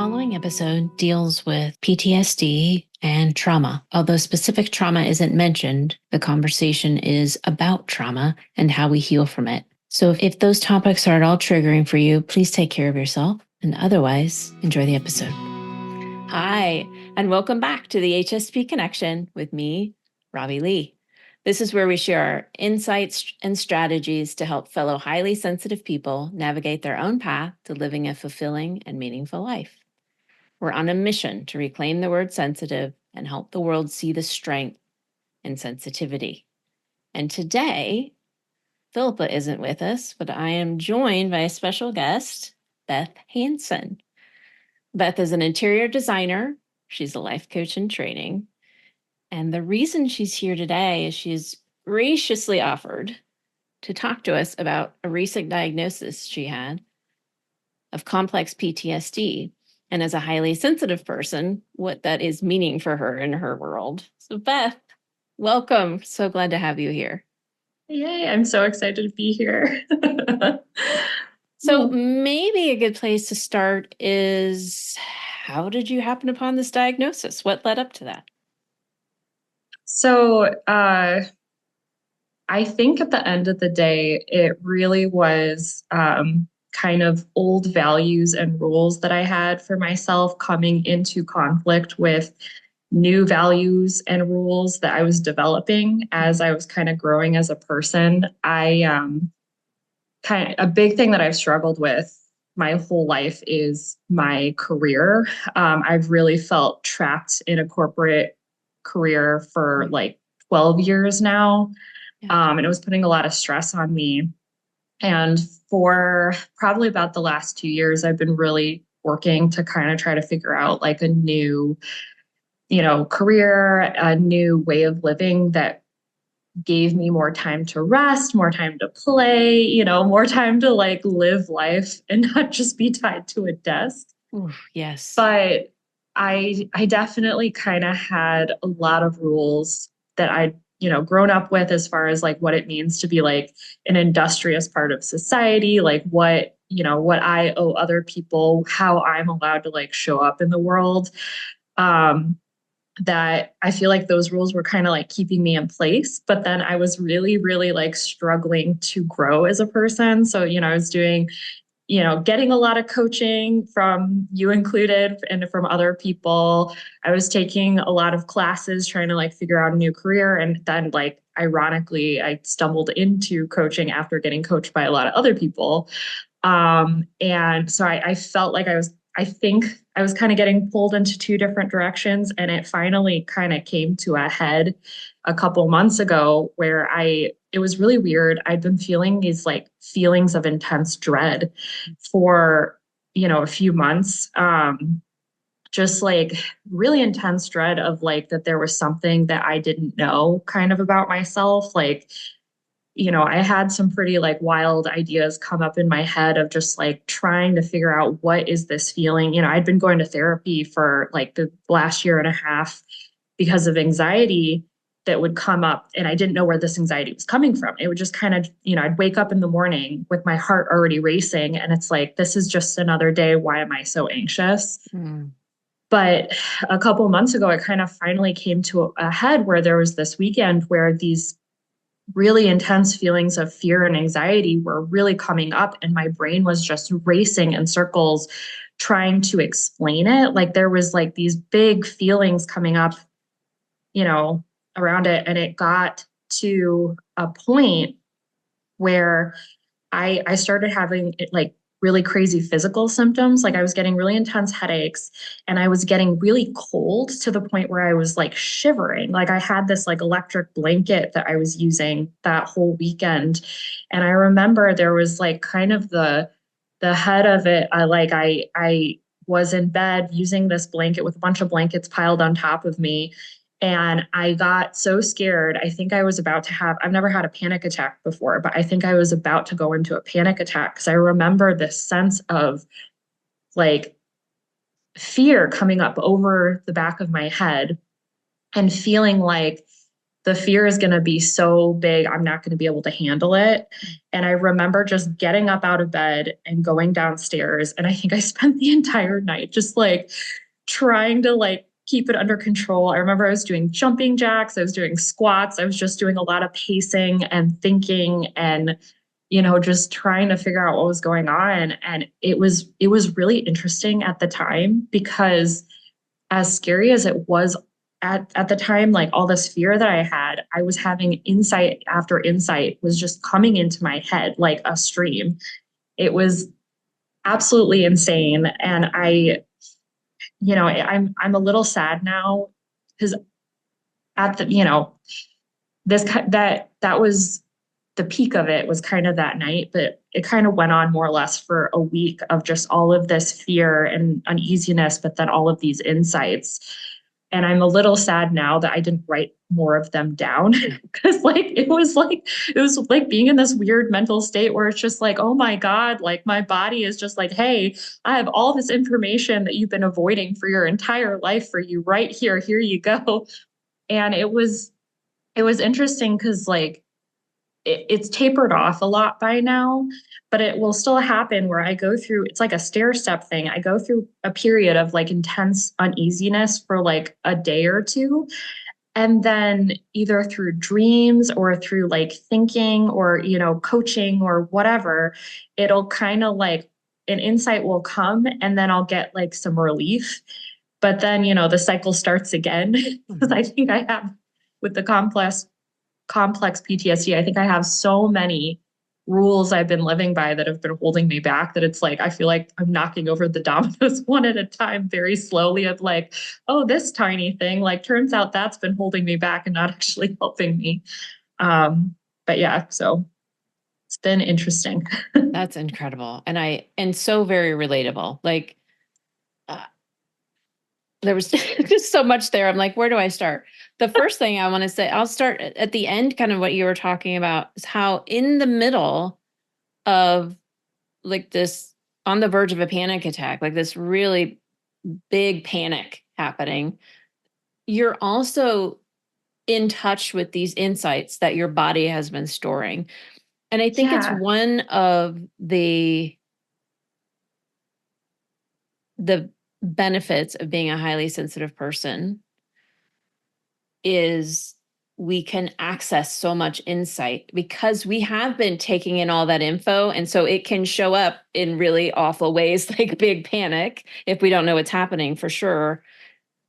following episode deals with PTSD and trauma. Although specific trauma isn't mentioned, the conversation is about trauma and how we heal from it. So if those topics are at all triggering for you, please take care of yourself, and otherwise, enjoy the episode. Hi, and welcome back to the HSP Connection with me, Robbie Lee. This is where we share our insights and strategies to help fellow highly sensitive people navigate their own path to living a fulfilling and meaningful life. We're on a mission to reclaim the word sensitive and help the world see the strength in sensitivity. And today, Philippa isn't with us, but I am joined by a special guest, Beth Hanson. Beth is an interior designer. She's a life coach in training. And the reason she's here today is she's graciously offered to talk to us about a recent diagnosis she had of complex PTSD, and as a highly sensitive person, what that is meaning for her in her world. So Beth, welcome. So glad to have you here. Yay, I'm so excited to be here. So maybe a good place to start is, how did you happen upon this diagnosis? What led up to that? So I think at the end of the day, it really was kind of old values and rules that I had for myself coming into conflict with new values and rules that I was developing as I was kind of growing as a person. A big thing that I've struggled with my whole life is my career. I've really felt trapped in a corporate career for like 12 years now. And it was putting a lot of stress on me. And for probably about the last 2 years, I've been really working to kind of try to figure out like a new, career, a new way of living that gave me more time to rest, more time to play, more time to like live life and not just be tied to a desk. Ooh, yes. But I definitely kind of had a lot of rules that I'd, grown up with as far as like what it means to be like an industrious part of society, like what I owe other people, how I'm allowed to like show up in the world. That I feel like those rules were kind of like keeping me in place. But then I was really, really like struggling to grow as a person. So, I was doing, getting a lot of coaching from you included and from other people. I was taking a lot of classes trying to like figure out a new career. And then like, ironically, I stumbled into coaching after getting coached by a lot of other people. And so I felt like I think I was kind of getting pulled into two different directions, and it finally kind of came to a head a couple months ago where it was really weird. I'd been feeling these like feelings of intense dread for, a few months. Just like really intense dread of like that there was something that I didn't know kind of about myself. Like, I had some pretty like wild ideas come up in my head of just like trying to figure out what is this feeling. I'd been going to therapy for like the last year and a half because of anxiety that would come up, and I didn't know where this anxiety was coming from. It would just kind of, I'd wake up in the morning with my heart already racing, and it's like, this is just another day. Why am I so anxious? But a couple of months ago, it kind of finally came to a head where there was this weekend where these really intense feelings of fear and anxiety were really coming up, and my brain was just racing in circles trying to explain it. Like there was like these big feelings coming up, around it. And it got to a point where I started having like really crazy physical symptoms. Like I was getting really intense headaches, and I was getting really cold to the point where I was like shivering. Like I had this like electric blanket that I was using that whole weekend. And I remember there was like kind of the head of it. I was in bed using this blanket with a bunch of blankets piled on top of me. And I got so scared. I think I was about to I've never had a panic attack before, but I think I was about to go into a panic attack because I remember this sense of like fear coming up over the back of my head and feeling like the fear is going to be so big, I'm not going to be able to handle it. And I remember just getting up out of bed and going downstairs. And I think I spent the entire night just like trying to like keep it under control. I remember I was doing jumping jacks, I was doing squats, I was just doing a lot of pacing and thinking and just trying to figure out what was going on. And it was really interesting at the time because as scary as it was at the time, like all this fear that I had, I was having insight after insight was just coming into my head like a stream. It was absolutely insane. And I'm a little sad now because at the, this that was the peak of it was kind of that night, but it kind of went on more or less for a week of just all of this fear and uneasiness, but then all of these insights. And I'm a little sad now that I didn't write more of them down because it was like being in this weird mental state where it's just like, oh my God, like my body is just like, hey, I have all this information that you've been avoiding for your entire life for you right here. Here you go. And it was interesting because like it's tapered off a lot by now, but it will still happen where I go through, it's like a stair step thing. I go through a period of like intense uneasiness for like a day or two. And then either through dreams or through like thinking or, coaching or whatever, it'll kind of like an insight will come and then I'll get like some relief. But then, the cycle starts again because I think I have with the complex PTSD, I think I have so many rules I've been living by that have been holding me back that it's like I feel like I'm knocking over the dominoes one at a time very slowly of like, oh, this tiny thing, like turns out that's been holding me back and not actually helping me. But yeah, so it's been interesting. That's incredible. And so very relatable. Like, uh, there was just so much there. I'm like, where do I start? The first thing I want to say, I'll start at the end, kind of what you were talking about, is how in the middle of like this, on the verge of a panic attack, like this really big panic happening, you're also in touch with these insights that your body has been storing. And I think it's Yeah, one of the benefits of being a highly sensitive person is we can access so much insight because we have been taking in all that info. And so it can show up in really awful ways, like big panic, if we don't know what's happening for sure.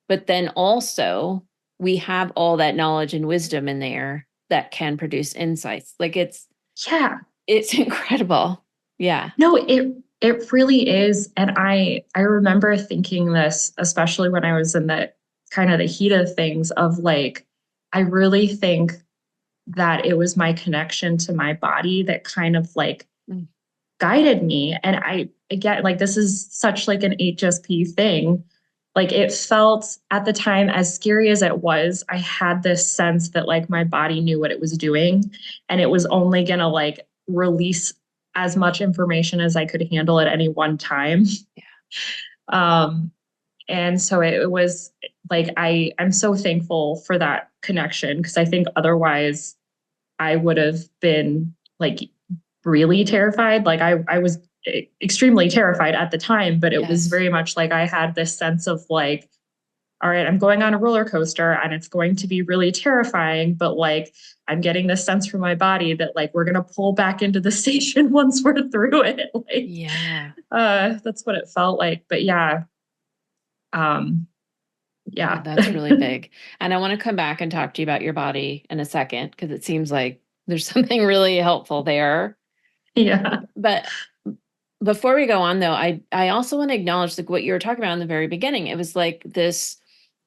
But then also, we have all that knowledge and wisdom in there that can produce insights. Like yeah. it's incredible. Yeah. No, it really is. And I remember thinking this, especially when I was in the kind of the heat of things of like, I really think that it was my connection to my body that kind of like Mm. guided me. And I again, like this is such like an HSP thing. Like it felt at the time, as scary as it was, I had this sense that like my body knew what it was doing and it was only gonna like release as much information as I could handle at any one time. Um, and so it was like I'm so thankful for that connection because I think otherwise I would have been like really terrified. Like I was extremely terrified at the time, but it was Yes. very much like I had this sense of like, all right, I'm going on a roller coaster and it's going to be really terrifying, but like I'm getting this sense from my body that like we're gonna pull back into the station once we're through it. Like Yeah. that's what it felt like. But yeah, um, Oh, yeah. that's really big. And I want to come back and talk to you about your body in a second because it seems like there's something really helpful there. Yeah. But before we go on though, I also want to acknowledge like what you were talking about in the very beginning. It was like this,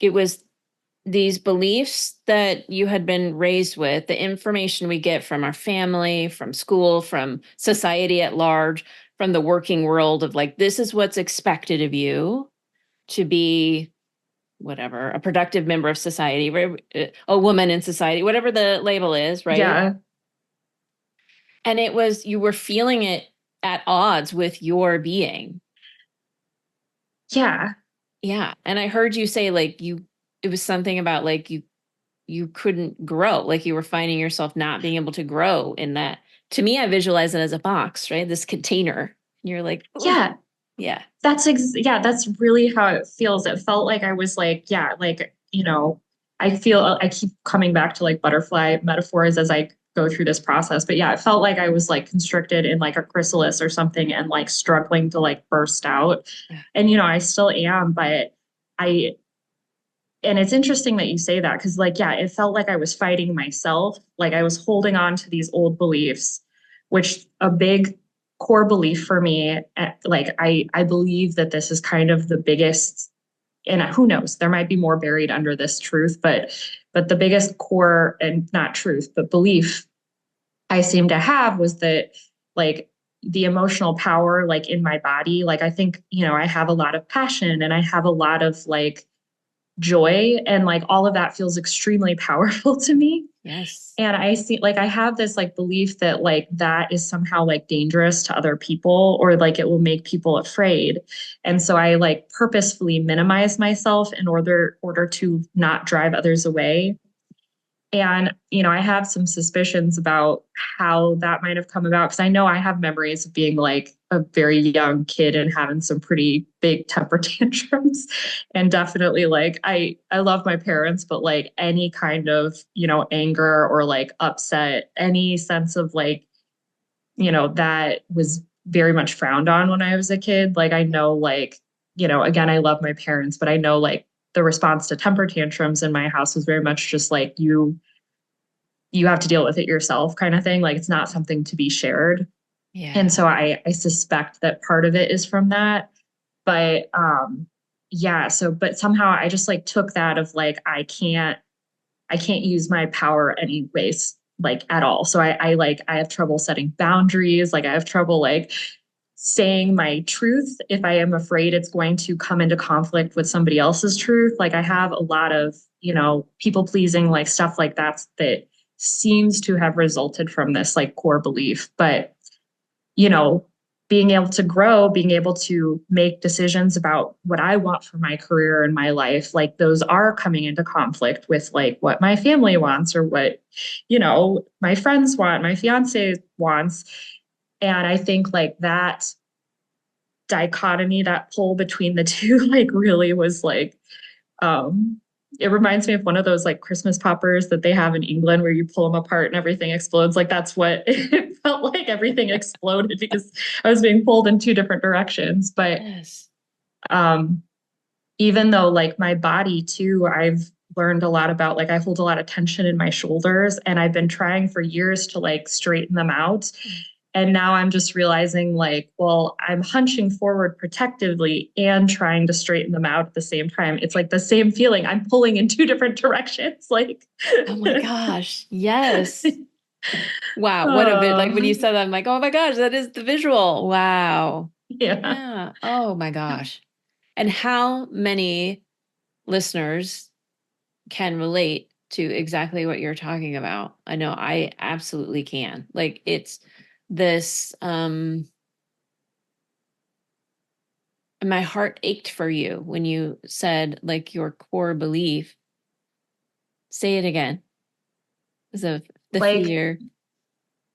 it was these beliefs that you had been raised with, the information we get from our family, from school, from society at large, from the working world of like, this is what's expected of you to be whatever, a productive member of society, a woman in society, whatever the label is, right? Yeah. And it was, you were feeling it at odds with your being. Yeah. Yeah. And I heard you say, like, it was something about like you couldn't grow, like you were finding yourself not being able to grow in that. To me, I visualize it as a box, right? This container. And you're like, oh, Yeah, yeah. yeah, that's really how it feels. It felt like I was like, yeah, like, I feel I keep coming back to like butterfly metaphors as I go through this process. But yeah, it felt like I was like constricted in like a chrysalis or something and like struggling to like burst out. And I still am, but I and it's interesting that you say that because like yeah, it felt like I was fighting myself, like I was holding on to these old beliefs, which a big core belief for me, like I believe that this is kind of the biggest, and who knows, there might be more buried under this truth, but the biggest core, and not truth but belief I seem to have was that like the emotional power like in my body, like I think I have a lot of passion and I have a lot of like joy, and like all of that feels extremely powerful to me. Yes. And I see like I have this like belief that like that is somehow like dangerous to other people, or like it will make people afraid. And so I like purposefully minimize myself in order to not drive others away. And, I have some suspicions about how that might have come about because I know I have memories of being like a very young kid and having some pretty big temper tantrums. And definitely like I love my parents, but like any kind of, anger or like upset, any sense of like, that was very much frowned on when I was a kid. Like I know like, again, I love my parents, but I know like the response to temper tantrums in my house was very much just like you have to deal with it yourself kind of thing. Like it's not something to be shared. And Yeah. so I suspect that part of it is from that. But yeah, so but somehow I just like took that of like I can't use my power anyways, like at all. So I have trouble setting boundaries. Like I have trouble like saying my truth if I am afraid it's going to come into conflict with somebody else's truth. Like I have a lot of, people pleasing, like stuff like that seems to have resulted from this like core belief. But, you know, being able to grow, being able to make decisions about what I want for my career and my life, like those are coming into conflict with like what my family wants or what, my friends want, my fiance wants. And I think like that dichotomy, that pull between the two, like really was like, um, it reminds me of one of those like Christmas poppers that they have in England where you pull them apart and everything explodes. Like that's what it felt like, everything exploded because I was being pulled in two different directions. But Yes. um, even though like my body too, I've learned a lot about like I hold a lot of tension in my shoulders and I've been trying for years to like straighten them out. And now I'm just realizing like, well, I'm hunching forward protectively and trying to straighten them out at the same time. It's like the same feeling. I'm pulling in two different directions. Like, Oh my gosh. Yes. Wow. What a bit. Like when you uh, said that, I'm like, oh my gosh, that is the visual. Wow. yeah. Yeah. Oh my gosh. And how many listeners can relate to exactly what you're talking about? I know I absolutely can. Like it's this, my heart ached for you when you said like your core belief. Say it again. The Like, fear.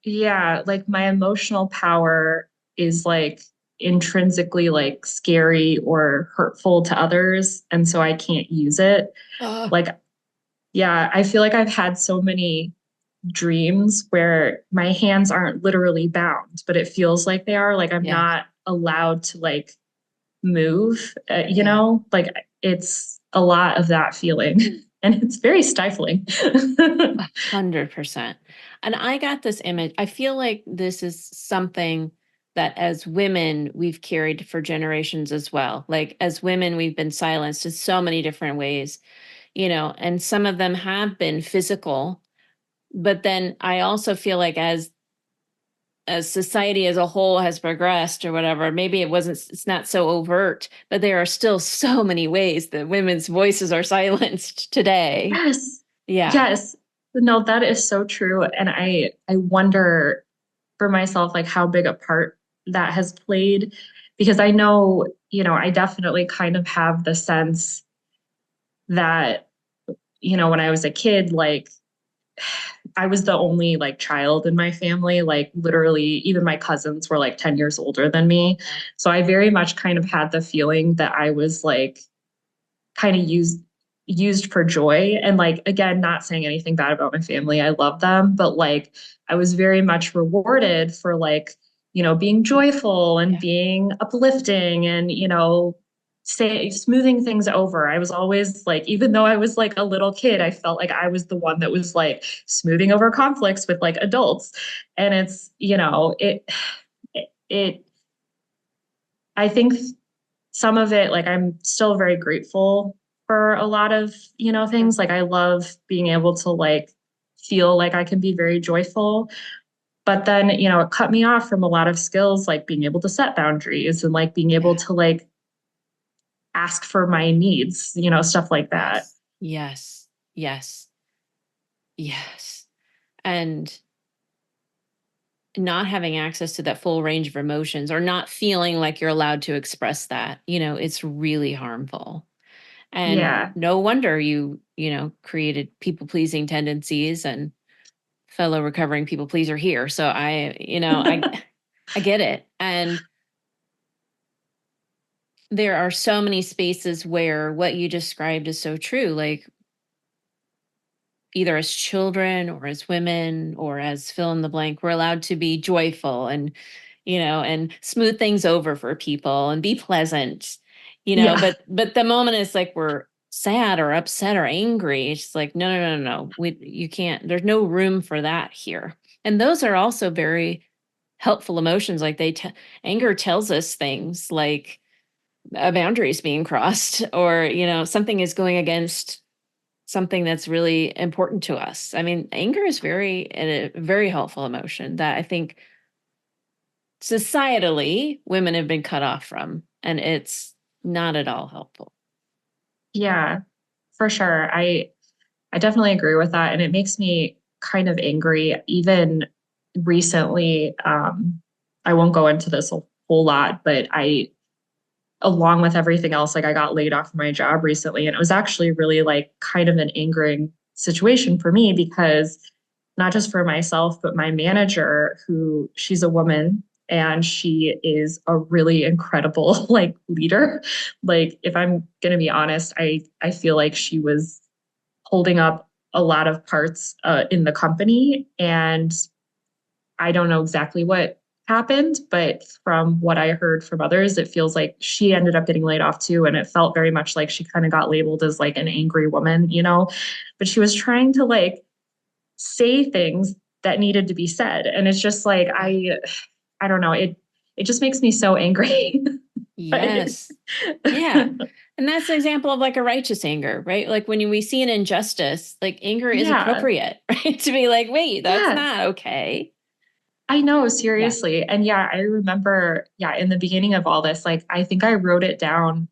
yeah, like my emotional power is like intrinsically like scary or hurtful to others. And so I can't use it. Oh, Like, yeah, I feel like I've had so many dreams where my hands aren't literally bound, but it feels like they are. Like I'm yeah. not allowed to like move, Yeah. like it's a lot of that feeling and it's very stifling. 100%. And I got this image. I feel like this is something that as women we've carried for generations as well. Like as women, we've been silenced in so many different ways, and some of them have been physical. But then I also feel like as society as a whole has progressed or whatever, maybe it's not so overt, but there are still so many ways that women's voices are silenced today. Yes. Yeah. Yes. No, that is so true. And I wonder for myself like how big a part that has played because I know, I definitely kind of have the sense that when I was a kid, like I was the only like child in my family. Like literally, even my cousins were like 10 years older than me. So I very much kind of had the feeling that I was like kind of used for joy. And like again, not saying anything bad about my family. I love them, but like I was very much rewarded for like, being joyful and Yeah. being uplifting and, say smoothing things over. I was always like, even though I was like a little kid, I felt like I was the one that was like smoothing over conflicts with like adults. And it's, it I think some of it, like I'm still very grateful for a lot of, things. Like I love being able to like feel like I can be very joyful. But then, it cut me off from a lot of skills, like being able to set boundaries and like being able Yeah. to like ask for my needs, stuff like that. Yes. Yes. Yes. Yes. And not having access to that full range of emotions or not feeling like you're allowed to express that, it's really harmful. And Yeah. no wonder you created people pleasing tendencies and fellow recovering people pleaser here. So I get it. And there are so many spaces where what you described is so true. Like either as children or as women or as fill in the blank, we're allowed to be joyful and smooth things over for people and be pleasant, Yeah. but the moment it's like we're sad or upset or angry, it's like, no, no, no, no, you can't, there's no room for that here. And those are also very helpful emotions. Like anger tells us things like a boundary is being crossed or, something is going against something that's really important to us. I mean, anger is a very helpful emotion that I think societally women have been cut off from, and it's not at all helpful. Yeah, for sure. I definitely agree with that. And it makes me kind of angry. Even recently, I won't go into this a whole lot, but along with everything else, like I got laid off my job recently. And it was actually really like kind of an angering situation for me because not just for myself, but my manager, who she's a woman and she is a really incredible like leader. Like if I'm gonna be honest, I feel like she was holding up a lot of parts in the company. And I don't know exactly what happened, but from what I heard from others, it feels like she ended up getting laid off too. And it felt very much like she kind of got labeled as like an angry woman, but she was trying to like say things that needed to be said. And it's just like, I don't know. It just makes me so angry. But Yes. Yeah. And that's an example of like a righteous anger, right? Like when we see an injustice, like anger is yeah, appropriate, right? To be like, wait, that's yeah. not okay. I know, Yeah. seriously. And yeah, I remember, yeah, in the beginning of all this, like I think I wrote it down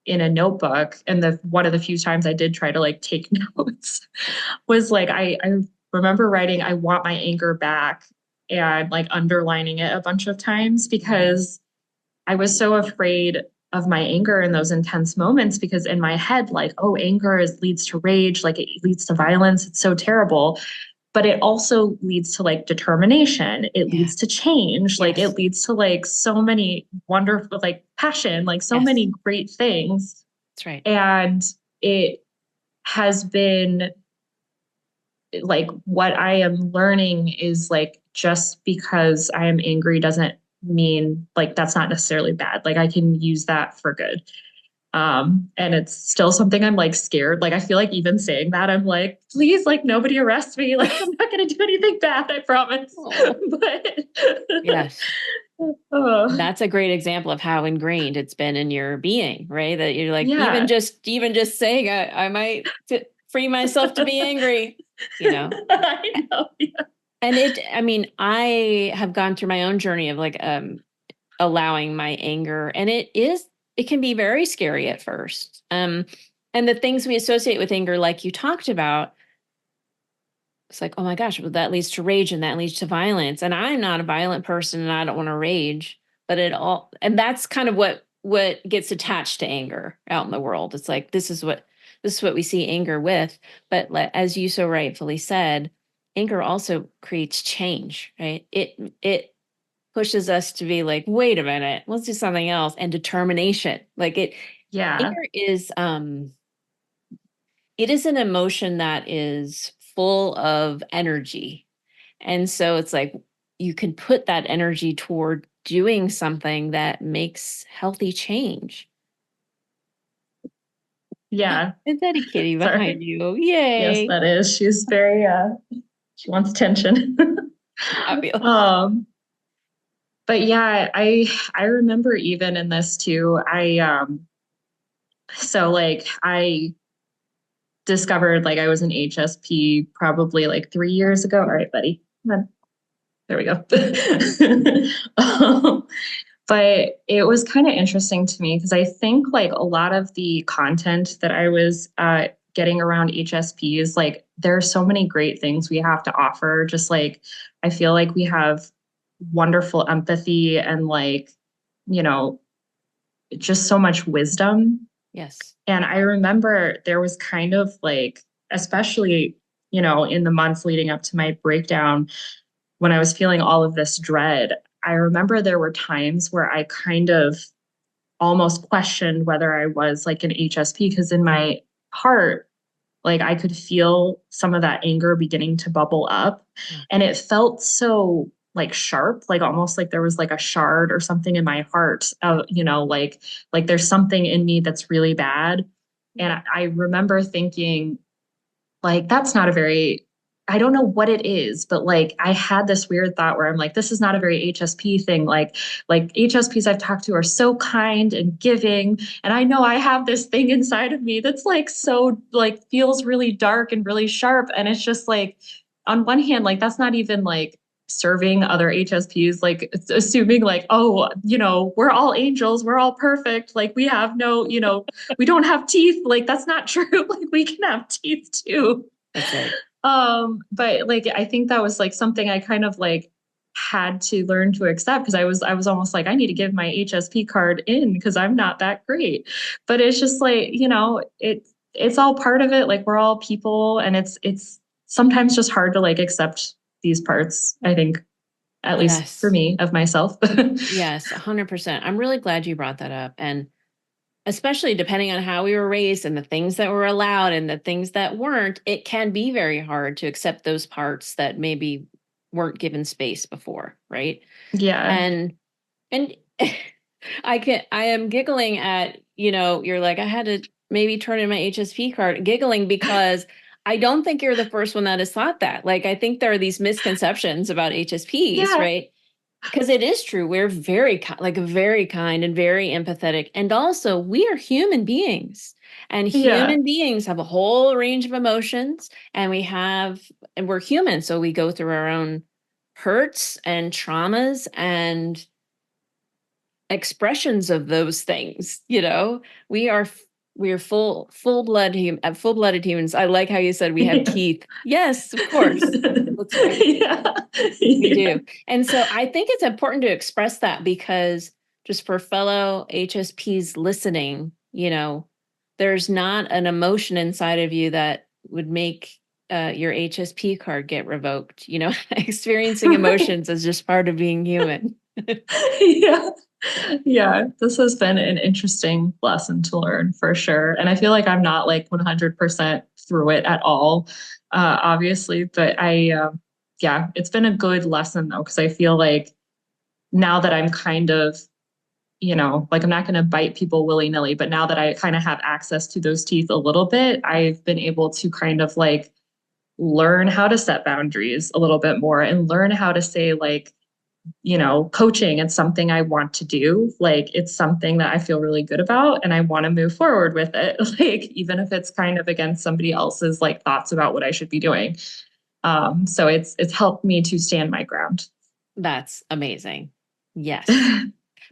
in a notebook. And the one of the few times I did try to like take notes was like I remember writing, I want my anger back and like underlining it a bunch of times Mhm. because I was so afraid of my anger in those intense moments because in my head, like, oh, anger leads to rage, like it leads to violence. It's so terrible, but it also leads to like determination. It Yeah. leads to change. Like it Yes. leads to like so many wonderful, like passion, like so Yes. many great things. That's right. And it has been like what I am learning is like just because I am angry doesn't mean like that's not necessarily bad. Like I can use that for good. And it's still something I'm like scared. Like I feel like even saying that, I'm like, please, like nobody arrest me. Like I'm not gonna do anything bad, I promise. Oh, But yes. oh, That's a great example of how ingrained it's been in your being, right? That you're like, yeah. even just saying, I might free myself to be angry, you know? I know. Yeah. And I mean, I have gone through my own journey of like, allowing my anger, and it can be very scary at first. And the things we associate with anger, like you talked about, it's like, oh my gosh, well, that leads to rage and that leads to violence. And I'm not a violent person and I don't want to rage, but and that's kind of what gets attached to anger out in the world. It's like, this is what this is what we see anger with. But as you so rightfully said, anger also creates change, right? It pushes us to be like, wait a minute, let's do something else. And determination. Yeah. Anger is it is an emotion that is full of energy. And so it's like you can put that energy toward doing something that makes healthy change. Yeah. Is that a kitty behind Sorry. you? Yes, Yay. that is. She's very she wants attention. Fabulous. um but yeah, I remember even in this too, so like I discovered like I was an HSP probably like 3 years ago. All right, buddy. Come on. There we go. um, but it was kind of interesting to me because I think like a lot of the content that I was getting around HSP is like there are so many great things we have to offer. Just like I feel like we have wonderful empathy and like, you know, just so much wisdom. Yes. And I remember there was kind of like, especially, in the months leading up to my breakdown, when I was feeling all of this dread, I remember there were times where I kind of almost questioned whether I was like an HSP because in my heart, like I could feel some of that anger beginning to bubble up. Yeah. And it felt so like sharp, like almost like there was like a shard or something in my heart, like there's something in me that's really bad. And I remember thinking, like, that's not a very, I don't know what it is, but like I had this weird thought where I'm like, this is not a very HSP thing. Like HSPs I've talked to are so kind and giving. And I know I have this thing inside of me that's like so like feels really dark and really sharp. And it's just like on one hand, like that's not even like serving other HSPs, like assuming like, oh, we're all angels, we're all perfect. Like we have no, we don't have teeth. Like that's not true. Like we can have teeth too. That's right. But like I think that was like something I kind of like had to learn to accept because I was almost like I need to give my HSP card in because I'm not that great. But it's just like, it's all part of it. Like we're all people and it's sometimes just hard to like accept these parts, I think, at least for Yes. me of myself. Yes. 100%. I'm really glad you brought that up. And especially depending on how we were raised and the things that were allowed and the things that weren't, it can be very hard to accept those parts that maybe weren't given space before, right? Yeah. And I am giggling at, you're like, I had to maybe turn in my HSP card, giggling because I don't think you're the first one that has thought that. Like, I think there are these misconceptions about HSPs, Yeah. right? Because it is true. We're very kind and very empathetic. And also, we are human beings. And Yeah. human beings have a whole range of emotions. And we're human. So we go through our own hurts and traumas and expressions of those things. We are full-blooded humans. I like how you said we have Yeah. teeth. Yes, of course. That's right. Yeah. We Yeah. do. And so I think it's important to express that because just for fellow HSPs listening, there's not an emotion inside of you that would make your HSP card get revoked. Experiencing Right. emotions is just part of being human. Yeah. Yeah. This has been an interesting lesson to learn for sure. And I feel like I'm not like 100% through it at all, obviously, but yeah, it's been a good lesson though, because I feel like now that I'm kind of, like I'm not going to bite people willy-nilly, but now that I kind of have access to those teeth a little bit, I've been able to kind of like learn how to set boundaries a little bit more and learn how to say like, coaching, it's something I want to do. Like it's something that I feel really good about and I want to move forward with it. Like even if it's kind of against somebody else's like thoughts about what I should be doing. So it's helped me to stand my ground. That's amazing. Yes.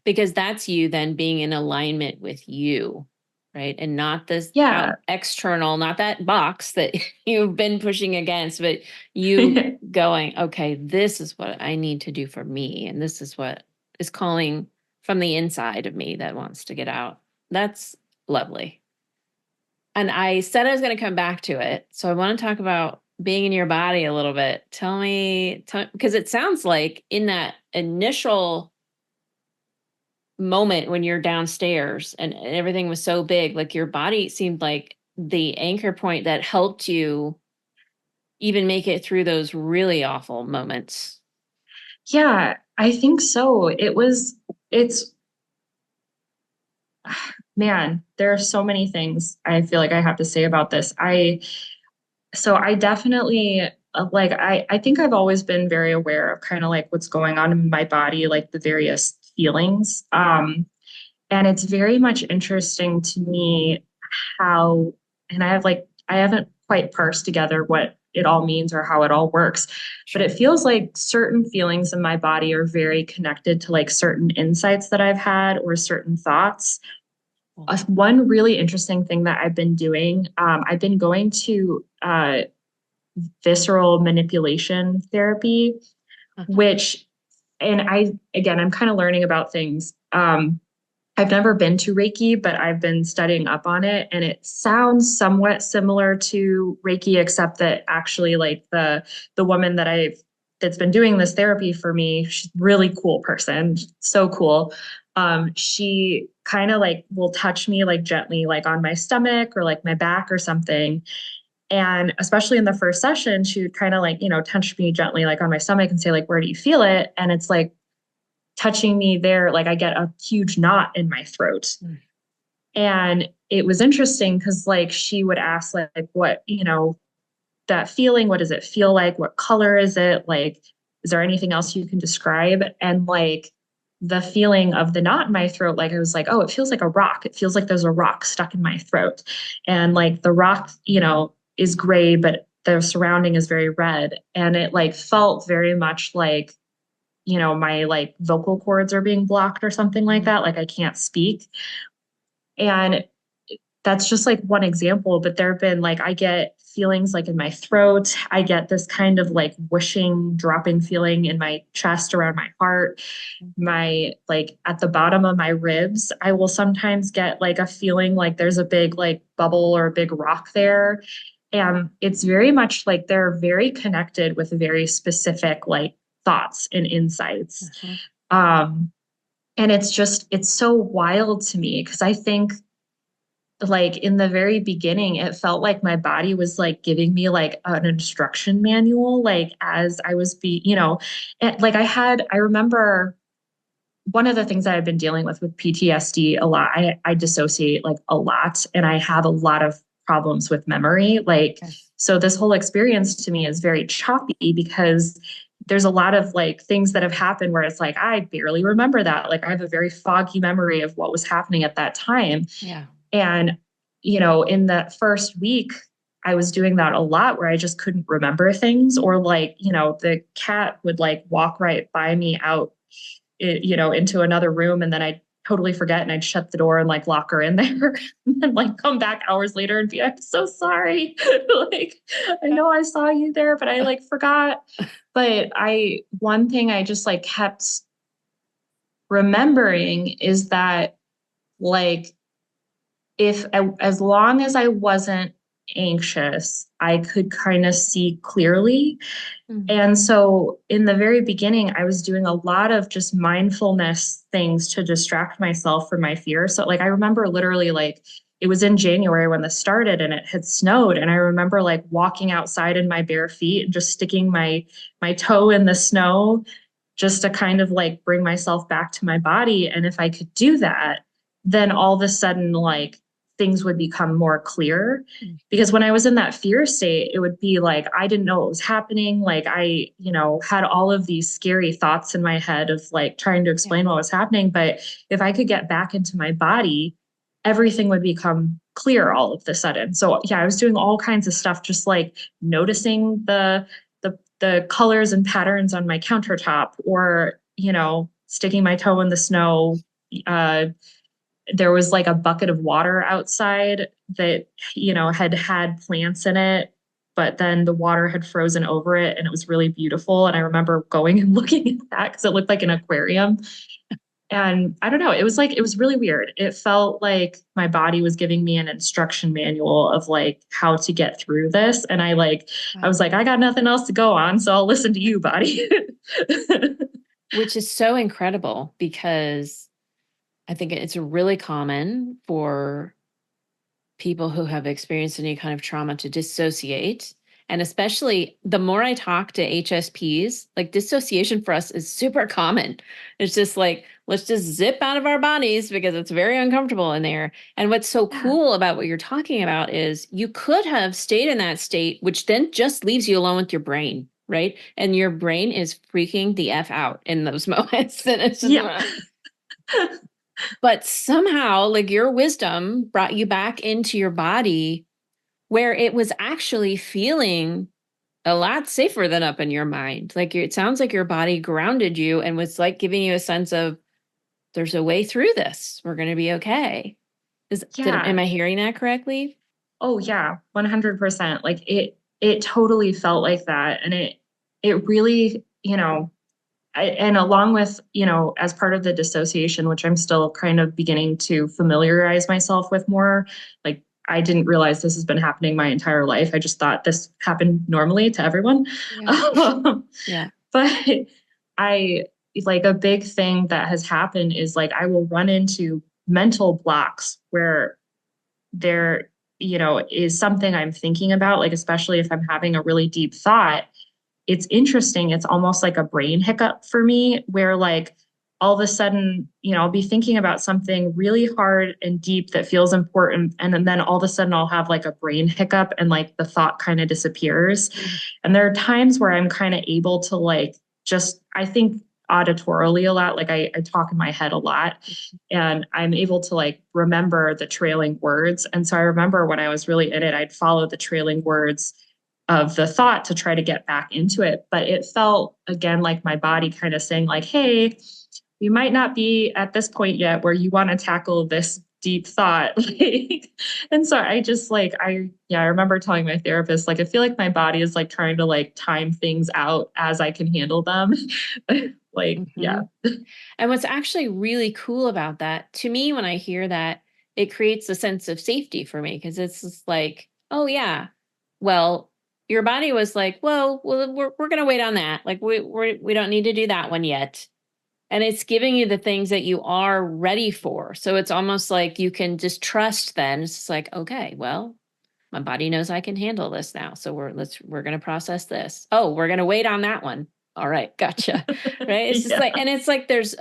Because that's you then being in alignment with you, right? And not this out Yeah. external, not that box that you've been pushing against, but you going, okay, this is what I need to do for me. And this is what is calling from the inside of me that wants to get out. That's lovely. And I said I was going to come back to it. So I want to talk about being in your body a little bit. Because it sounds like in that initial moment when you're downstairs and everything was so big, like your body seemed like the anchor point that helped you even make it through those really awful moments. Yeah, I think so. It's, man, there are so many things I feel like I have to say about this. So I definitely like I think I've always been very aware of kind of like what's going on in my body, like the various feelings. And it's very much interesting to me how, and I haven't quite parsed together what it all means or how it all works, but Sure. it feels like certain feelings in my body are very connected to like certain insights that I've had or certain thoughts. Cool. One really interesting thing that I've been doing, I've been going to visceral manipulation therapy, Uh-huh. which, and again, I'm kind of learning about things. I've never been to Reiki, but I've been studying up on it, and it sounds somewhat similar to Reiki, except that actually, like the woman that's been doing this therapy for me, she's a really cool person, so cool. She kind of like will touch me like gently, like on my stomach or like my back or something. And especially in the first session, she would kind of like, touch me gently, like on my stomach and say, like, where do you feel it? And it's like touching me there, like I get a huge knot in my throat. Mm. And it was interesting because like she would ask, like, what, that feeling, what does it feel like? What color is it? Like, is there anything else you can describe? And like the feeling of the knot in my throat, like I was like, oh, it feels like a rock. It feels like there's a rock stuck in my throat. And like the rock, is gray, but the surrounding is very red. And it like felt very much like, my like vocal cords are being blocked or something like Mhm. that. Like I can't speak. And that's just like one example, but there have been like I get feelings like in my throat. I get this kind of like whooshing, dropping feeling in my chest around my heart, my like at the bottom of my ribs. I will sometimes get like a feeling like there's a big like bubble or a big rock there. And it's very much like they're very connected with very specific like thoughts and insights. Uh-huh. Um, and it's so wild to me because I think like in the very beginning, it felt like my body was like giving me like an instruction manual, like as I was and like I remember one of the things that I've been dealing with PTSD a lot. I dissociate like a lot and I have a lot of problems with memory. Like, Yes. so this whole experience to me is very choppy because there's a lot of like things that have happened where it's like, I barely remember that. Like I have a very foggy memory of what was happening at that time. Yeah. And, in that first week, I was doing that a lot where I just couldn't remember things, or like, the cat would like walk right by me out, into another room. And then I'd totally forget and I'd shut the door and like lock her in there and then like come back hours later and be, I'm so sorry. Like, I know I saw you there, but I like forgot. But one thing I just like kept remembering is that like, as long as I wasn't anxious, I could kind of see clearly. Mm. And so in the very beginning, I was doing a lot of just mindfulness things to distract myself from my fear. So like I remember literally like it was in January when this started and it had snowed. And I remember like walking outside in my bare feet and just sticking my toe in the snow just to kind of like bring myself back to my body. And if I could do that, then all of a sudden, like things would become more clear. Mm. Because when I was in that fear state, it would be like I didn't know what was happening. Like I, had all of these scary thoughts in my head of like trying to Yeah. explain what was happening. But if I could get back into my body, everything would become clear all of the sudden. So yeah, I was doing all kinds of stuff, just like noticing the colors and patterns on my countertop, or sticking my toe in the snow. uh, there was like a bucket of water outside that had plants in it, but then the water had frozen over it and it was really beautiful, and I remember going and looking at that because it looked like an aquarium. And I don't know, it was really weird. It felt like my body was giving me an instruction manual of like how to get through this. And I was like, Wow. I got nothing else to go on, so I'll listen to you, body. Which is so incredible because I think it's really common for people who have experienced any kind of trauma to dissociate. And especially the more I talk to HSPs, like dissociation for us is super common. It's just like, let's just zip out of our bodies because it's very uncomfortable in there. And what's so Yeah. cool about what you're talking about is you could have stayed in that state, which then just leaves you alone with your brain, right? And your brain is freaking the F out in those moments. And it's just, Yeah. but somehow, like your wisdom brought you back into your body where it was actually feeling a lot safer than up in your mind. Like it sounds like your body grounded you and was like giving you a sense of there's a way through this. We're going to be okay. Yeah. Am I hearing that correctly? Oh yeah, 100%. Like it totally felt like that. And it really, and along with, as part of the dissociation, which I'm still kind of beginning to familiarize myself with more, like I didn't realize this has been happening my entire life. I just thought this happened normally to everyone. Yeah. Yeah. But I like a big thing that has happened is like I will run into mental blocks where there, is something I'm thinking about, like especially if I'm having a really deep thought. It's interesting. It's almost like a brain hiccup for me where like all of a sudden, I'll be thinking about something really hard and deep that feels important. And then all of a sudden I'll have like a brain hiccup and like the thought kind of disappears. Mm. And there are times where I'm kind of able to like just, I think auditorily a lot, like I talk in my head a lot and I'm able to like remember the trailing words. And so I remember when I was really in it, I'd follow the trailing words of the thought to try to get back into it. But it felt again like my body kind of saying, like, hey, you might not be at this point yet where you want to tackle this deep thought. And so I just like, I remember telling my therapist, like, I feel like my body is like trying to like time things out as I can handle them. Like, yeah. Mhm. And what's actually really cool about that, to me, when I hear that, it creates a sense of safety for me because it's just like, oh yeah, well, your body was like, well, we're gonna wait on that. Like we don't need to do that one yet. And it's giving you the things that you are ready for. So it's almost like you can just trust then. It's just like, okay, well, my body knows I can handle this now. So we're gonna process this. Oh, we're gonna wait on that one. All right, gotcha. Right. It's just Yeah. like, and it's like there's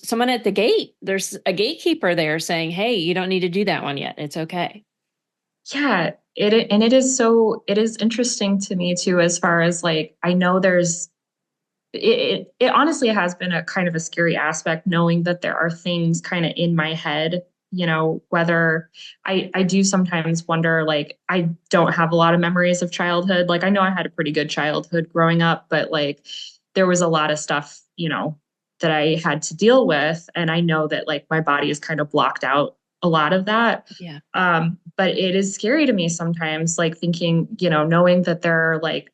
someone at the gate. There's a gatekeeper there saying, hey, you don't need to do that one yet. It's okay. Yeah, and it is interesting to me too, as far as like I know there's it honestly has been a kind of a scary aspect knowing that there are things kind of in my head, whether I do sometimes wonder, like I don't have a lot of memories of childhood. Like I know I had a pretty good childhood growing up, but like there was a lot of stuff, that I had to deal with. And I know that like my body is kind of blocked out a lot of that. Yeah. But it is scary to me sometimes, like thinking, knowing that there are like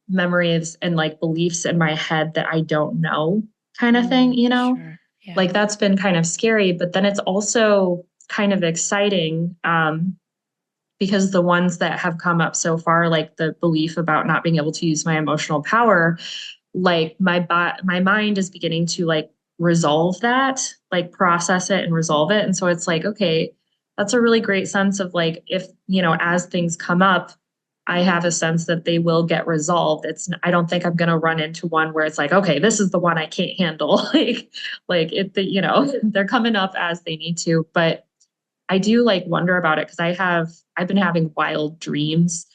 memories and like beliefs in my head that I don't know kind of thing, Sure. Yeah. like that's been kind of scary, but then it's also kind of exciting because the ones that have come up so far, like the belief about not being able to use my emotional power, like my mind is beginning to like resolve that, like process it and resolve it. And so it's like, okay, that's a really great sense of like if, as things come up, I have a sense that they will get resolved. I don't think I'm going to run into one where it's like, okay, this is the one I can't handle. They're coming up as they need to, but I do like wonder about it because I've been having wild dreams.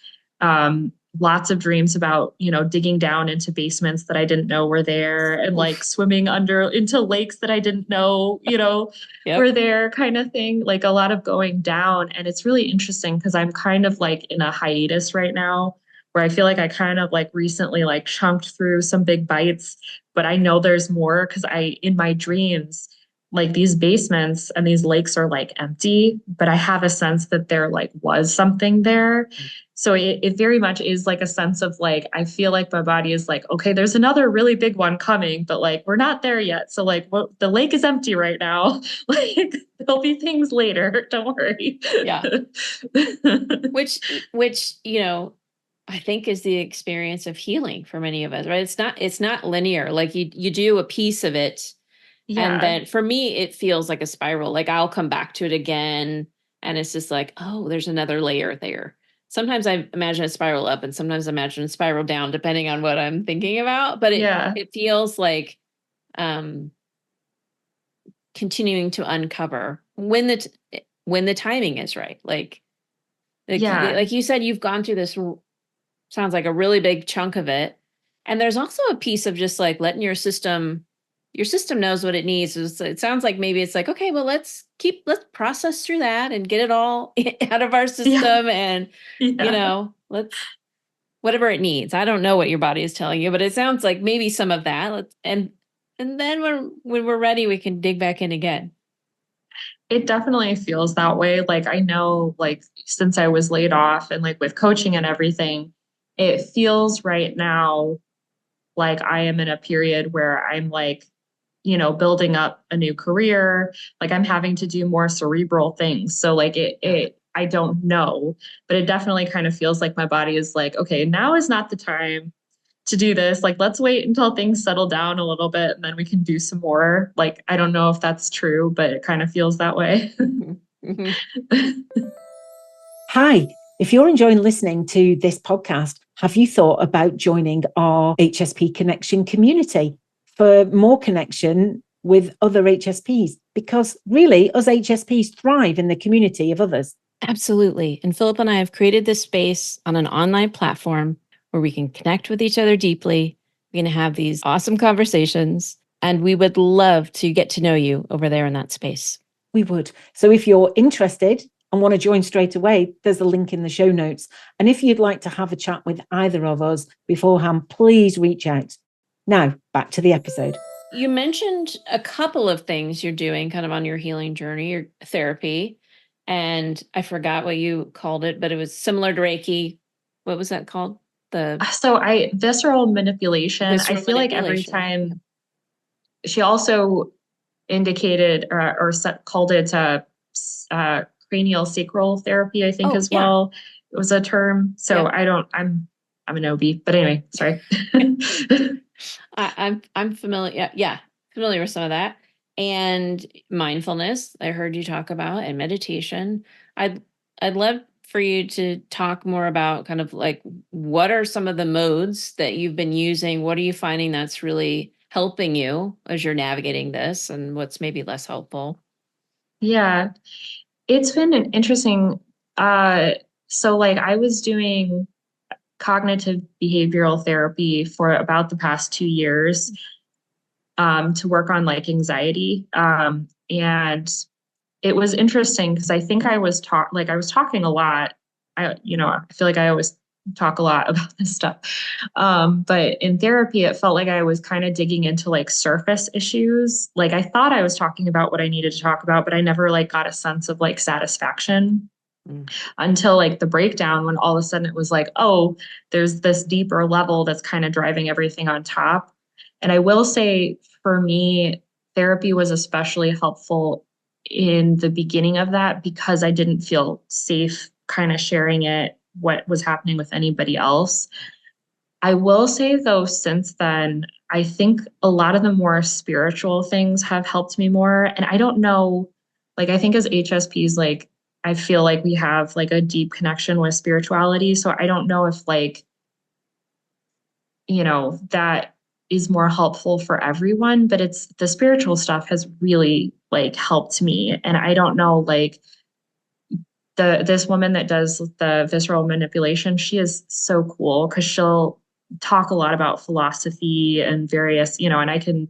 Lots of dreams about, digging down into basements that I didn't know were there and like Oof. swimming under into lakes that I didn't know, were Yep. there kind of thing. Like a lot of going down. And it's really interesting because I'm kind of like in a hiatus right now where I feel like I kind of like recently like chunked through some big bites, but I know there's more because in my dreams, like these basements and these lakes are like empty, but I have a sense that there like was something there. So it very much is like a sense of like, I feel like my body is like, okay, there's another really big one coming, but like, we're not there yet. So like, well, the lake is empty right now. Like, there'll be things later. Don't worry. Yeah. Which, I think is the experience of healing for many of us, right? It's not linear. Like you do a piece of it. And Yeah. then for me, it feels like a spiral. Like I'll come back to it again. And it's just like, oh, there's another layer there. Sometimes I imagine a spiral up and sometimes I imagine a spiral down, depending on what I'm thinking about. But Yeah. it feels like um continuing to uncover when the timing is right. Yeah. Like you said, you've gone through this, sounds like a really big chunk of it. And there's also a piece of just like letting your system knows what it needs. It sounds like maybe it's like, okay, well, let's process through that and get it all out of our Yeah. system. And, Yeah. let's, whatever it needs. I don't know what your body is telling you, but it sounds like maybe some of that. And then when we're ready, we can dig back in again. It definitely feels that way. Like I know, like since I was laid off and like with coaching and everything, it feels right now like I am in a period where I'm like, building up a new career. Like I'm having to do more cerebral things. So like Yeah. I don't know, but it definitely kind of feels like my body is like, okay, now is not the time to do this. Like, let's wait until things settle down a little bit and then we can do some more. Like, I don't know if that's true, but it kind of feels that way. Mm-hmm. Hi, if you're enjoying listening to this podcast, have you thought about joining our HSP Connection community for more connection with other HSPs? Because really, us HSPs thrive in the community of others. Absolutely. And Philip and I have created this space on an online platform where we can connect with each other deeply. We can have these awesome conversations, and we would love to get to know you over there in that space. We would. So if you're interested and want to join straight away, there's a link in the show notes. And if you'd like to have a chat with either of us beforehand, please reach out. Now, back to the episode. You mentioned a couple of things you're doing kind of on your healing journey, your therapy. And I forgot what you called it, but it was similar to Reiki. What was that called? Visceral manipulation. I Visceral feel like every manipulation. time she also indicated called it cranial sacral therapy, I think Oh, as yeah. well. It was a term. So Yeah. I'm an OB, but anyway, sorry. I'm familiar. Yeah, familiar with some of that. And mindfulness, I heard you talk about, and meditation. I'd I'd love for you to talk more about kind of like what are some of the modes that you've been using? What are you finding that's really helping you as you're navigating this, and what's maybe less helpful? Yeah, it's been an interesting. So like I was doing cognitive behavioral therapy for about the past 2 years to work on like anxiety. And it was interesting because I think I was talking a lot. I feel like I always talk a lot about this stuff. But in therapy, it felt like I was kind of digging into like surface issues. Like I thought I was talking about what I needed to talk about, but I never like got a sense of like satisfaction Mm. until like the breakdown when all of a sudden it was like, oh, there's this deeper level that's kind of driving everything on top. And I will say for me, therapy was especially helpful in the beginning of that because I didn't feel safe kind of sharing what was happening with anybody else. I will say though, since then, I think a lot of the more spiritual things have helped me more. And I don't know, like, I think as HSPs, like, I feel like we have like a deep connection with spirituality. So I don't know if like, that is more helpful for everyone, but it's the spiritual stuff has really like helped me. And I don't know, like, this woman that does the visceral manipulation, she is so cool because she'll talk a lot about philosophy and various, and I can,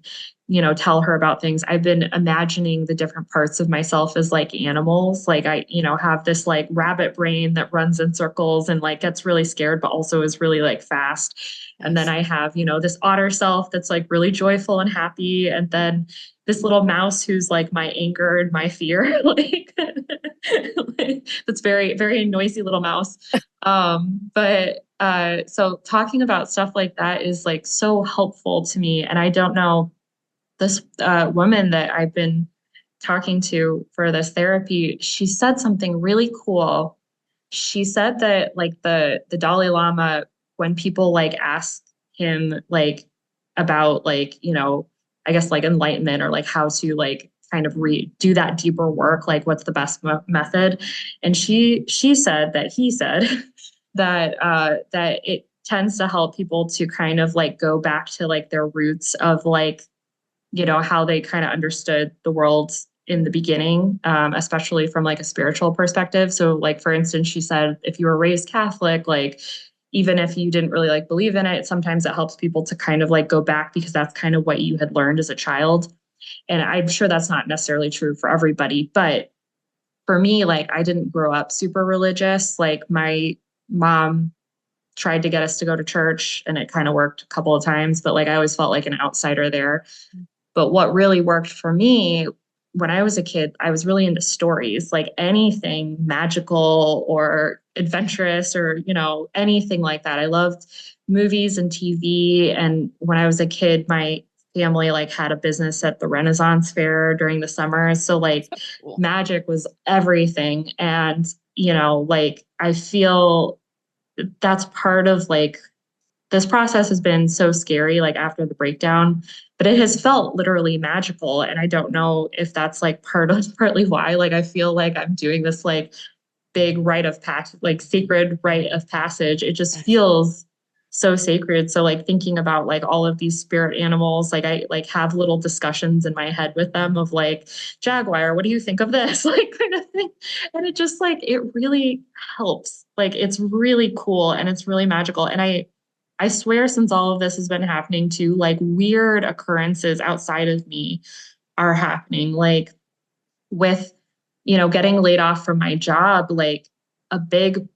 tell her about things. I've been imagining the different parts of myself as like animals. Like I, have this like rabbit brain that runs in circles and like gets really scared, but also is really like fast. And then Nice. I have, this otter self that's like really joyful and happy. And then this little mouse who's like my anger and my fear, like, like that's very, very noisy little mouse. So talking about stuff like that is like so helpful to me. And I don't know, this woman that I've been talking to for this therapy, she said something really cool. She said that like the Dalai Lama, when people like ask him like about like, I guess like enlightenment or like how to like kind of do that deeper work, like what's the best method. And she said that he said that it tends to help people to kind of like go back to like their roots of like, how they kind of understood the world in the beginning, especially from like a spiritual perspective. So like, for instance, she said, if you were raised Catholic, like, even if you didn't really like believe in it, sometimes it helps people to kind of like go back because that's kind of what you had learned as a child. And I'm sure that's not necessarily true for everybody, but for me, like I didn't grow up super religious. Like my mom tried to get us to go to church and it kind of worked a couple of times, but like I always felt like an outsider there. But what really worked for me when I was a kid, I was really into stories, like anything magical or adventurous or, anything like that. I loved movies and TV. And when I was a kid, my family like had a business at the Renaissance Fair during the summer. So like Cool. magic was everything. And, like I feel that's part of like this process has been so scary, like after the breakdown, but it has felt literally magical. And I don't know if that's like partly why, like, I feel like I'm doing this like big rite of passage, like sacred rite of passage. It just Yes. feels so sacred. So like thinking about like all of these spirit animals, like I like have little discussions in my head with them of like, Jaguar, what do you think of this? Like kind of thing. And it just like, it really helps. Like it's really cool and it's really magical. And I swear since all of this has been happening too, like weird occurrences outside of me are happening. Like with, getting laid off from my job, like a big,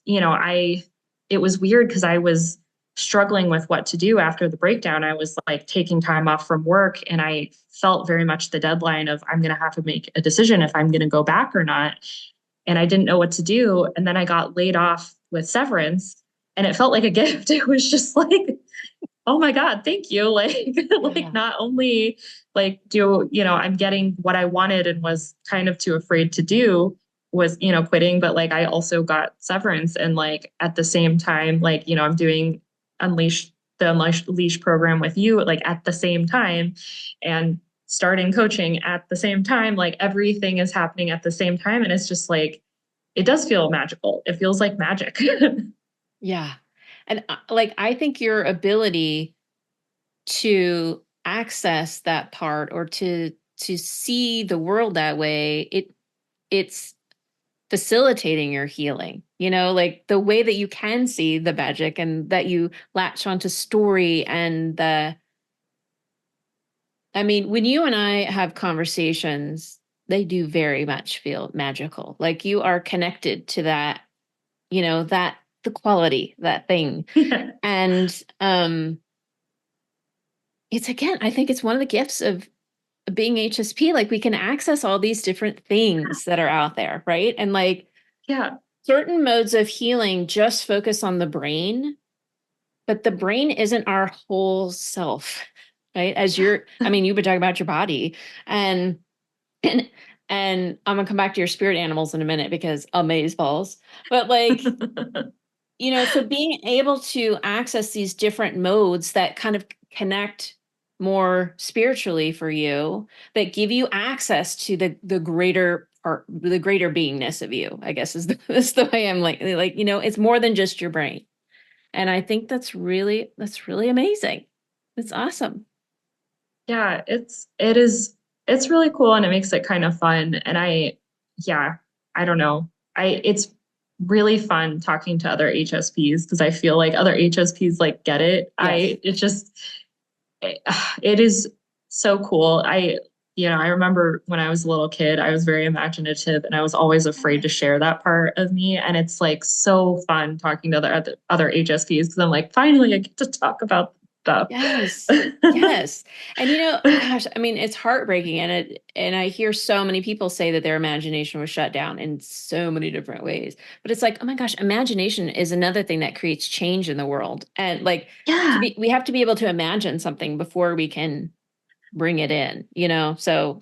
it was weird because I was struggling with what to do after the breakdown. I was like taking time off from work and I felt very much the deadline of I'm going to have to make a decision if I'm going to go back or not. And I didn't know what to do. And then I got laid off with severance and it felt like a gift. It was just like, oh my God, thank you. Like, like Yeah. not only like I'm getting what I wanted and was kind of too afraid to do was, quitting, but like I also got severance and like at the same time, like, I'm doing Unleash the Unleash program with you, like at the same time and starting coaching at the same time, like everything is happening at the same time. And it's just like, it does feel magical. It feels like magic. Yeah. And like, I think your ability to access that part or to see the world that way, it's facilitating your healing, like the way that you can see the magic and that you latch onto story and I mean, when you and I have conversations, they do very much feel magical. Like you are connected to that, that the quality, that thing. Yeah. And it's again, I think it's one of the gifts of being HSP. Like we can access all these different things that are out there, right? And like Yeah. certain modes of healing just focus on the brain, but the brain isn't our whole self, right? I mean, you've been talking about your body and and and I'm gonna come back to your spirit animals in a minute because amaze balls. But like, so being able to access these different modes that kind of connect more spiritually for you, that give you access to the greater or the greater beingness of you, I guess is the way I'm like, it's more than just your brain. And I think that's really amazing. It's awesome. Yeah, it's really cool and it makes it kind of fun. And yeah, I don't know. It's really fun talking to other HSPs because I feel like other HSPs like get it. Yes. It, it is so cool. I remember when I was a little kid, I was very imaginative and I was always afraid to share that part of me. And it's like so fun talking to other HSPs because I'm like, finally I get to talk about stuff. Yes. Yes. And gosh, I mean, it's heartbreaking. And I hear so many people say that their imagination was shut down in so many different ways. But it's like, oh my gosh, imagination is another thing that creates change in the world. And like Yeah. we have to be able to imagine something before we can bring it in, So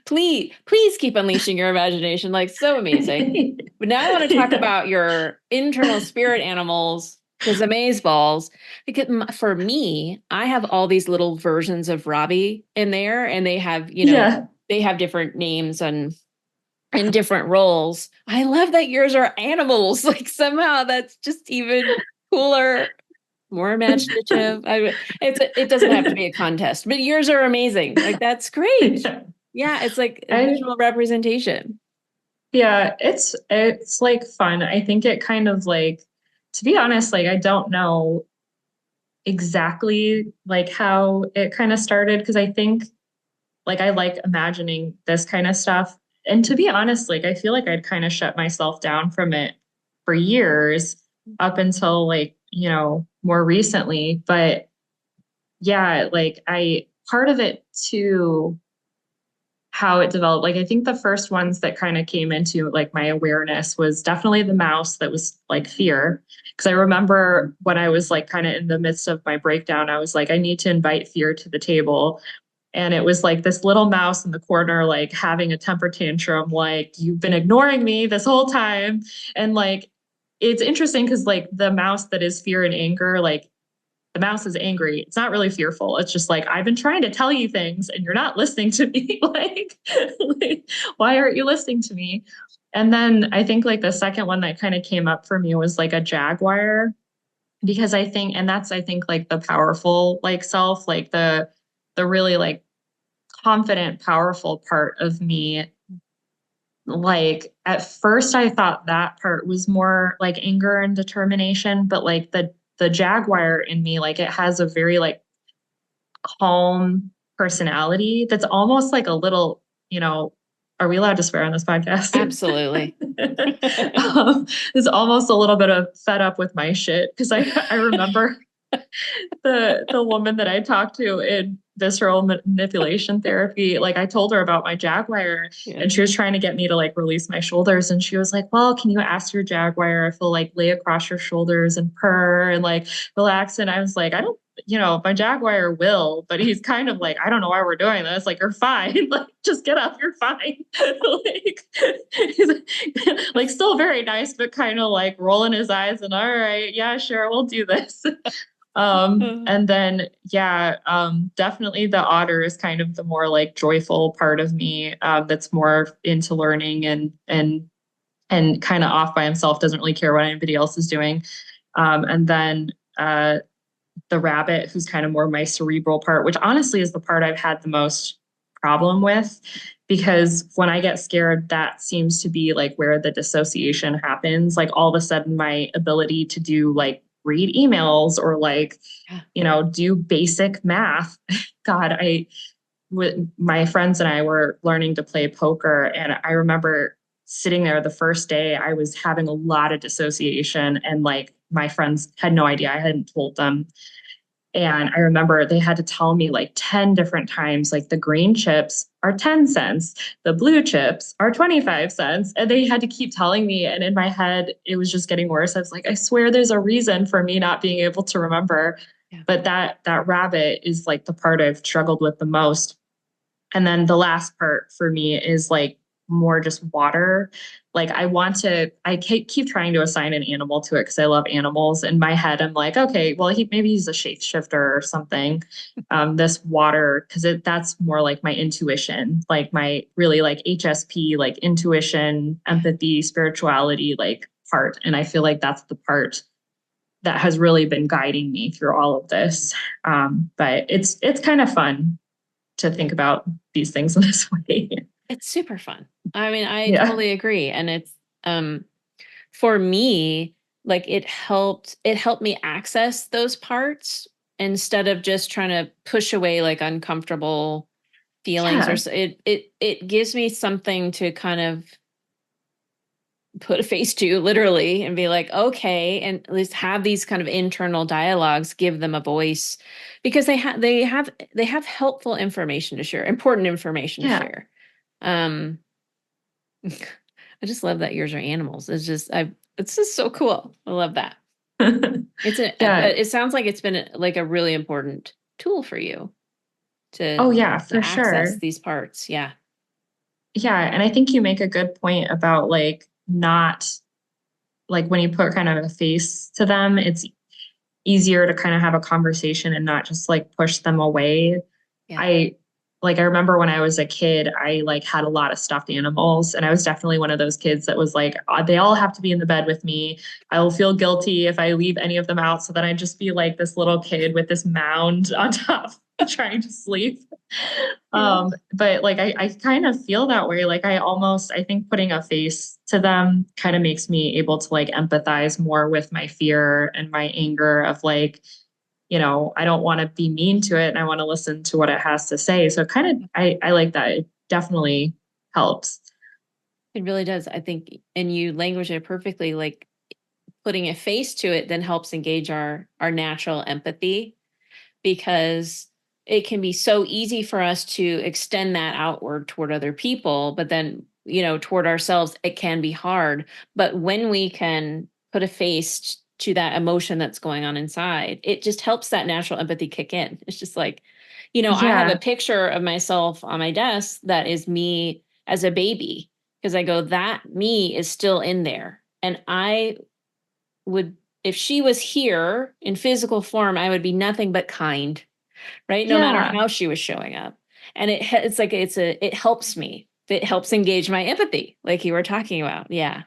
please keep unleashing your imagination. Like, so amazing. But now I want to talk about your internal spirit animals, because amaze balls. Because for me, I have all these little versions of Robbie in there, and they have, Yeah. they have different names and different roles. I love that yours are animals. Like somehow that's just even cooler, more imaginative. It doesn't have to be a contest, but yours are amazing. Like that's great. Yeah. Yeah, it's like a visual representation. Yeah, it's like fun. I think it kind of like, to be honest, like I don't know exactly like how it kind of started, because I think like I like imagining this kind of stuff. And to be honest, like I feel like I'd kind of shut myself down from it for years up until like, more recently. But yeah, like I part of it too, how it developed. Like I think the first ones that kind of came into like my awareness was definitely the mouse that was like fear. Because I remember when I was like kind of in the midst of my breakdown, I was like, I need to invite fear to the table. And it was like this little mouse in the corner, like having a temper tantrum, like, you've been ignoring me this whole time. And like, it's interesting because like the mouse that is fear and anger, like the mouse is angry. It's not really fearful. It's just like, I've been trying to tell you things and you're not listening to me. Like, why aren't you listening to me? And then I think like the second one that kind of came up for me was like a jaguar, because I think, and that's, I think like the powerful like self, like the really like confident, powerful part of me. Like at first I thought that part was more like anger and determination, but like the jaguar in me, like it has a very like calm personality that's almost like a little, are we allowed to swear on this podcast? Absolutely. It's almost a little bit of fed up with my shit, because I remember the woman that I talked to in visceral manipulation therapy, like I told her about my jaguar, Yeah. and she was trying to get me to like release my shoulders. And she was like, well, can you ask your jaguar if he'll like lay across your shoulders and purr and like relax? And I was like, I don't, my jaguar will, but he's kind of like, I don't know why we're doing this. Like, you're fine. Like, just get up. You're fine. Like, he's like still very nice, but kind of like rolling his eyes and all right, yeah, sure, we'll do this. And then, yeah, definitely the otter is kind of the more like joyful part of me, that's more into learning and kind of off by himself, doesn't really care what anybody else is doing. And then, the rabbit, who's kind of more my cerebral part, which honestly is the part I've had the most problem with, because when I get scared, that seems to be like where the dissociation happens. Like all of a sudden my ability to do like read emails or like, do basic math. God, with my friends and I were learning to play poker. And I remember sitting there the first day, I was having a lot of dissociation, and like my friends had no idea. I hadn't told them. And I remember they had to tell me like 10 different times, like the green chips are 10 cents, the blue chips are 25 cents. And they had to keep telling me. And in my head, it was just getting worse. I was like, I swear there's a reason for me not being able to remember. Yeah. But that rabbit is like the part I've struggled with the most. And then the last part for me is like more just water. Like I keep trying to assign an animal to it because I love animals. In my head, I'm like, okay, well, maybe he's a shapeshifter or something. This water, because that's more like my intuition, like my really like HSP, like intuition, empathy, spirituality, like part. And I feel like that's the part that has really been guiding me through all of this. But it's kind of fun to think about these things in this way. It's super fun. I mean, I totally agree. And it's, for me, like it helped me access those parts instead of just trying to push away like uncomfortable feelings, or it gives me something to kind of put a face to, literally, and be like, okay, and at least have these kind of internal dialogues, give them a voice, because they have helpful information to share, important information to Yeah. share. I just love that yours are animals. It's just so cool. I love that. Yeah. It sounds like it's been like a really important tool for you Oh, to yeah, for access sure. these parts. Yeah. Yeah. And I think you make a good point about like not like when you put kind of a face to them, it's easier to kind of have a conversation and not just like push them away. Yeah. I remember when I was a kid, I like had a lot of stuffed animals, and I was definitely one of those kids that was like, they all have to be in the bed with me. I will feel guilty if I leave any of them out. So then I'd just be like this little kid with this mound on top trying to sleep. Yeah. But like I kind of feel that way. Like I think putting a face to them kind of makes me able to like empathize more with my fear and my anger of like, I don't want to be mean to it and I want to listen to what it has to say. So kind of I like that. It definitely helps. It really does. I think, and you language it perfectly, like putting a face to it then helps engage our natural empathy, because it can be so easy for us to extend that outward toward other people, but then, toward ourselves, it can be hard. But when we can put a face to that emotion that's going on inside, it just helps that natural empathy kick in. It's just like, I have a Yeah. picture of myself on my desk that is me as a baby, because I go, that me is still in there. And I would, if she was here in physical form, I would be nothing but kind, right? No matter Yeah. how she was showing up. And it's like, it helps me. It helps engage my empathy, like you were talking about. Yeah.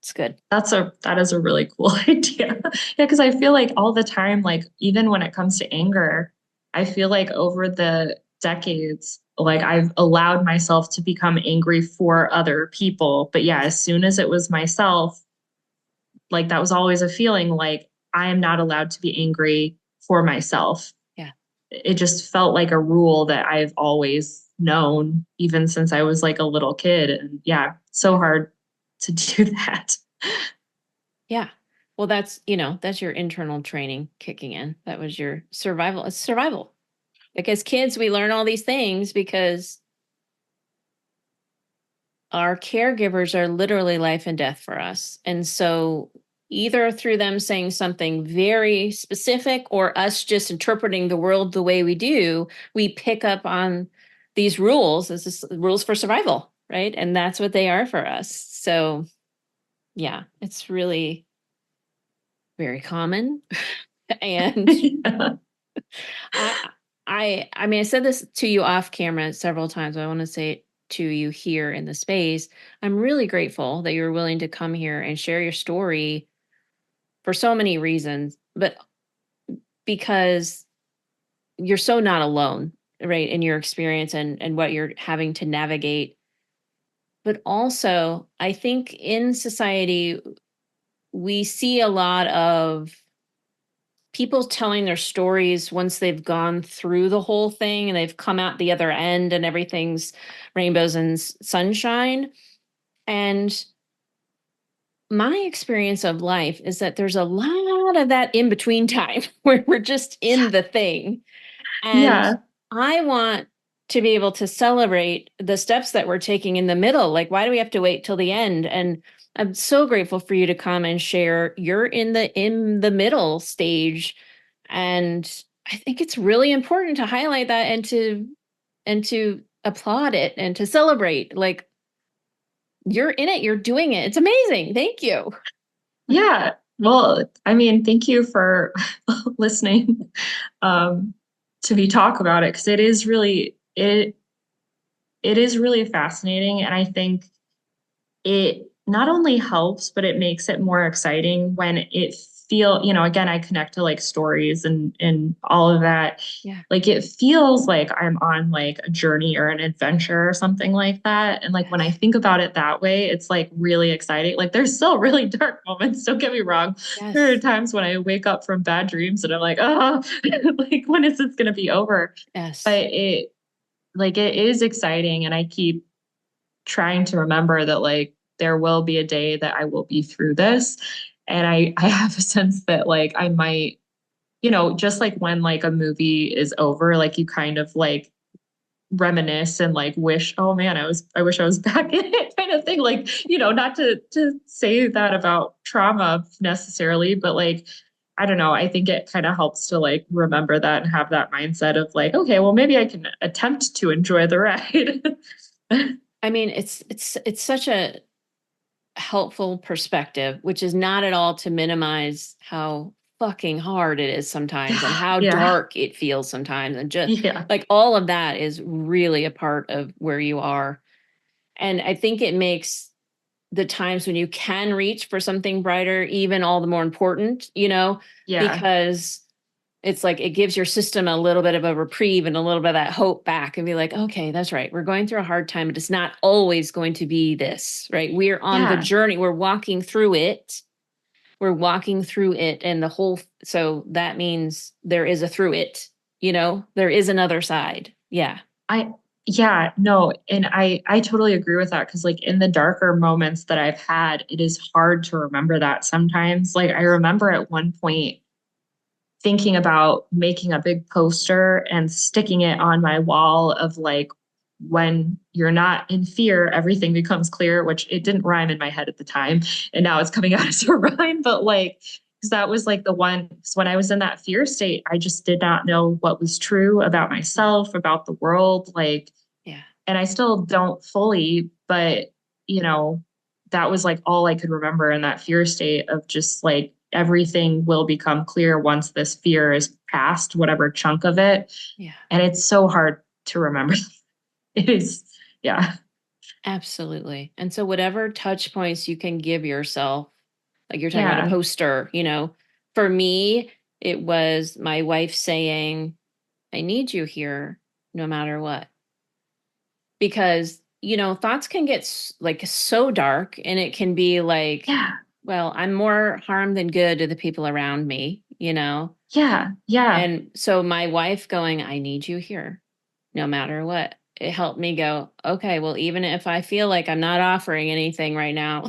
It's good. That is a really cool idea. Yeah, because I feel like all the time, like even when it comes to anger, I feel like over the decades, like I've allowed myself to become angry for other people. But yeah, as soon as it was myself, like that was always a feeling like I am not allowed to be angry for myself. Yeah. It just felt like a rule that I've always known, even since I was like a little kid. And yeah, so hard to do that. Yeah. Well, that's your internal training kicking in. That was your survival. It's survival. Like as kids, we learn all these things because our caregivers are literally life and death for us. And so either through them saying something very specific or us just interpreting the world the way we do, we pick up on these rules as rules for survival, right? And that's what they are for us. So yeah, it's really very common. And Yeah. I mean, I said this to you off camera several times. I want to say it to you here in the space. I'm really grateful that you were willing to come here and share your story for so many reasons, but because you're so not alone, right, in your experience and what you're having to navigate. But also, I think in society, we see a lot of people telling their stories once they've gone through the whole thing and they've come out the other end and everything's rainbows and sunshine. And my experience of life is that there's a lot of that in between time where we're just in the thing. And Yeah. I want to be able to celebrate the steps that we're taking in the middle. Like, why do we have to wait till the end? And I'm so grateful for you to come and share. You're in the middle stage. And I think it's really important to highlight that and to applaud it and to celebrate. Like, you're in it, you're doing it. It's amazing. Thank you. Yeah. Well, I mean, thank you for listening to me talk about it because it is really fascinating. And I think it not only helps, but it makes it more exciting when again, I connect to like stories and all of that. Yeah. Like it feels like I'm on like a journey or an adventure or something like that. And like when I Yes. think about it that way, it's like really exciting. Like there's still really dark moments, don't get me wrong. There are Yes. times when I wake up from bad dreams and I'm like, oh, like when is this gonna be over? But Yes. it is exciting and I keep trying to remember that like there will be a day that I will be through this. And I have a sense that like I might, just like when like a movie is over, like you kind of like reminisce and like wish, oh man, I wish I was back in it kind of thing. Like, not to say that about trauma necessarily, but like, I don't know. I think it kind of helps to like remember that and have that mindset of like, okay, well, maybe I can attempt to enjoy the ride. I mean, it's such a helpful perspective, which is not at all to minimize how fucking hard it is sometimes and how Yeah. dark it feels sometimes. And just Yeah. like all of that is really a part of where you are. And I think it makes the times when you can reach for something brighter even all the more important, Yeah. because it's like it gives your system a little bit of a reprieve and a little bit of that hope back and be like, okay, that's right. We're going through a hard time, but it's not always going to be this, right? We're on the journey. We're walking through it. We're walking through it and so that means there is a through it, there is another side. Yeah. Yeah, no, and I totally agree with that because like in the darker moments that I've had, it is hard to remember that sometimes. Like I remember at one point thinking about making a big poster and sticking it on my wall of like, when you're not in fear, everything becomes clear, which it didn't rhyme in my head at the time. And now it's coming out as a rhyme, but like, because that was like the one, because when I was in that fear state, I just did not know what was true about myself, about the world. Like, Yeah. And I still don't fully, but that was like all I could remember in that fear state of just like everything will become clear once this fear is past whatever chunk of it. Yeah. And it's so hard to remember. It is. Yeah. Absolutely. And so whatever touch points you can give yourself, like you're talking about a Yeah. poster, for me, it was my wife saying, I need you here no matter what. Because, thoughts can get like so dark and it can be like, Yeah. well, I'm more harm than good to the people around me, Yeah. Yeah. And so my wife going, I need you here no matter what. It helped me go, okay, well, even if I feel like I'm not offering anything right now,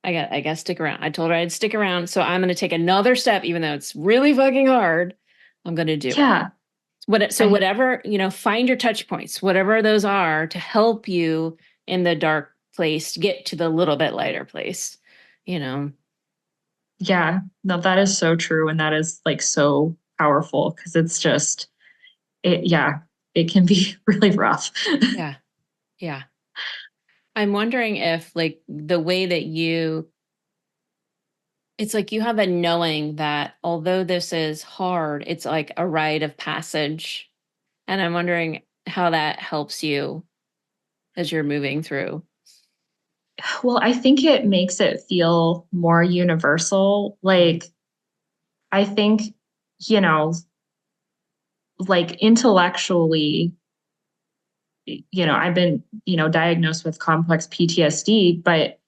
I got to stick around. I told her I'd stick around. So I'm going to take another step, even though it's really fucking hard. I'm going to do Yeah. it. So whatever, find your touch points, whatever those are to help you in the dark place, get to the little bit lighter place, Yeah. No, that is so true. And that is like so powerful because it's just, it can be really rough. Yeah. Yeah. I'm wondering if like the way that it's like you have a knowing that although this is hard, it's like a rite of passage. And I'm wondering how that helps you as you're moving through. Well, I think it makes it feel more universal. Like, I think, you know, like intellectually, I've been, diagnosed with complex PTSD, but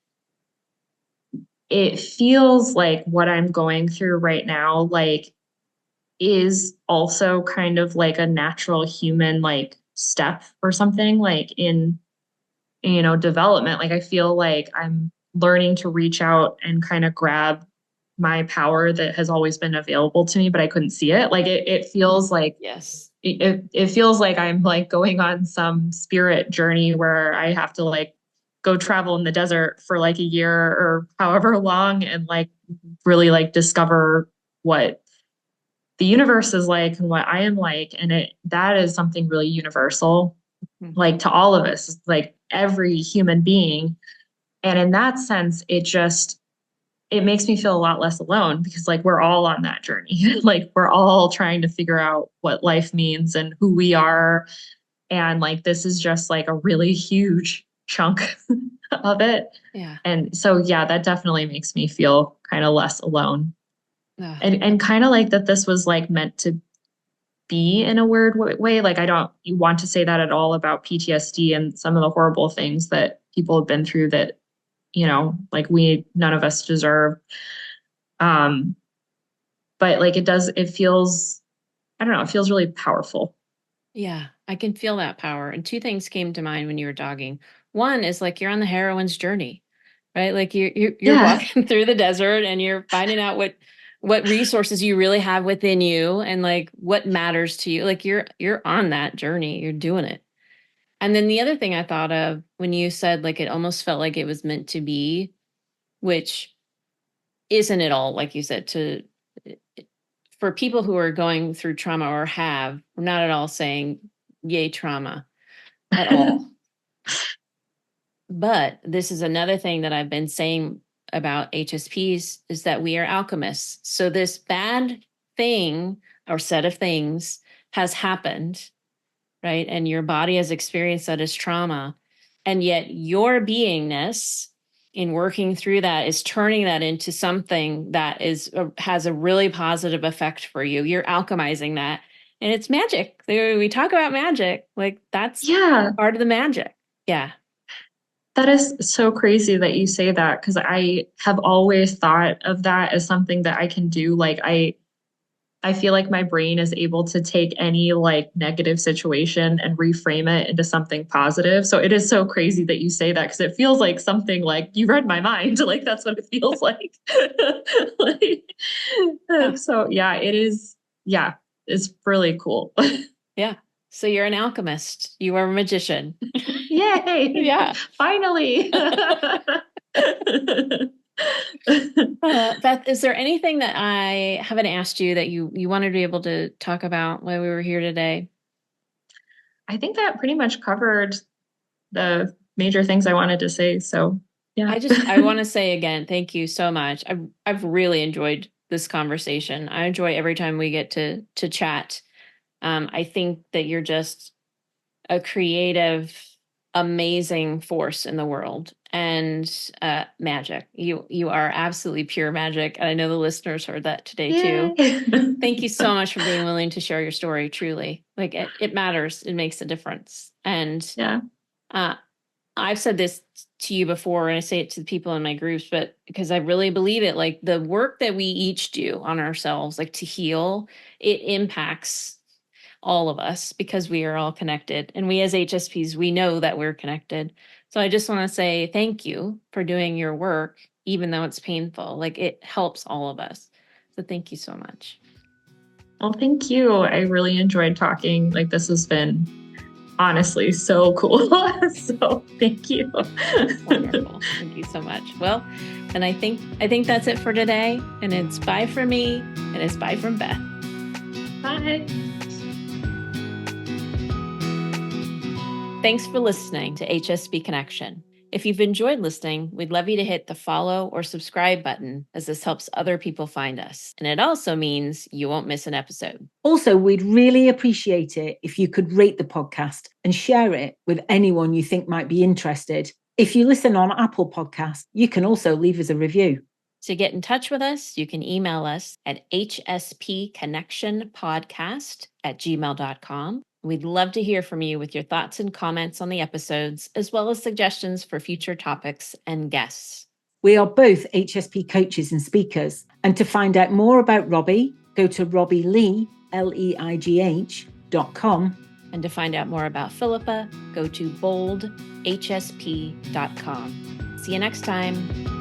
it feels like what I'm going through right now, like, is also kind of like a natural human, like, step or something, like in, development. Like, I feel like I'm learning to reach out and kind of grab my power that has always been available to me, but I couldn't see it. Like, it feels like, Yes. it feels like I'm like going on some spirit journey where I have to like go travel in the desert for like a year or however long and like really like discover what the universe is like and what I am like. And that is something really universal, like to all of us, like every human being. And in that sense, it makes me feel a lot less alone because like we're all on that journey. Like we're all trying to figure out what life means and who we are. And like this is just like a really huge chunk of it. Yeah. And so yeah, that definitely makes me feel kind of less alone. Ugh. And kind of like that this was like meant to be in a weird way. Like I don't want to say that at all about PTSD and some of the horrible things that people have been through that, like none of us deserve. Um, but like it feels, I don't know, it feels really powerful. Yeah. I can feel that power. And two things came to mind when you were talking. One is like you're on the heroine's journey, right? Like you're walking through the desert and you're finding out what resources you really have within you and like what matters to you. Like you're on that journey. You're doing it. And then the other thing I thought of when you said like it almost felt like it was meant to be, which isn't at all, like you said, for people who are going through trauma or have, we're not at all saying yay trauma at all. But this is another thing that I've been saying about HSPs is that we are alchemists. So this bad thing or set of things has happened, right? And your body has experienced that as trauma. And yet your beingness in working through that is turning that into something that has a really positive effect for you. You're alchemizing that. And it's magic. We talk about magic. Like that's part of the magic. Yeah. That is so crazy that you say that, because I have always thought of that as something that I can do. Like I feel like my brain is able to take any like negative situation and reframe it into something positive. So it is so crazy that you say that, because it feels like something like you read my mind. Like that's what it feels like. So yeah, it is. Yeah, it's really cool. Yeah. So you're an alchemist. You are a magician. Yay. Yeah. Finally. Beth, is there anything that I haven't asked you that you wanted to be able to talk about while we were here today? I think that pretty much covered the major things I wanted to say. So yeah. I want to say again, thank you so much. I've really enjoyed this conversation. I enjoy every time we get to chat. I think that you're just a creative, amazing force in the world and magic. You are absolutely pure magic. And I know the listeners heard that today too. Thank you so much for being willing to share your story. Truly, like it matters. It makes a difference. And I've said this to you before, and I say it to the people in my groups, but because I really believe it, like the work that we each do on ourselves, like to heal, it impacts all of us because we are all connected. And we as HSPs, we know that we're connected. So I just want to say thank you for doing your work, even though it's painful. Like it helps all of us. So thank you so much. Well, thank you. I really enjoyed talking. Like this has been honestly so cool. So thank you. Wonderful. Thank you so much. Well, and I think that's it for today. And it's bye from me and it's bye from Beth. Bye. Thanks for listening to HSP Connection. If you've enjoyed listening, we'd love you to hit the follow or subscribe button, as this helps other people find us. And it also means you won't miss an episode. Also, we'd really appreciate it if you could rate the podcast and share it with anyone you think might be interested. If you listen on Apple Podcasts, you can also leave us a review. To get in touch with us, you can email us at hspconnectionpodcast@gmail.com. We'd love to hear from you with your thoughts and comments on the episodes, as well as suggestions for future topics and guests. We are both HSP coaches and speakers. And to find out more about Robbie, go to robbielee, leigh.com. And to find out more about Philippa, go to boldhsp.com. See you next time.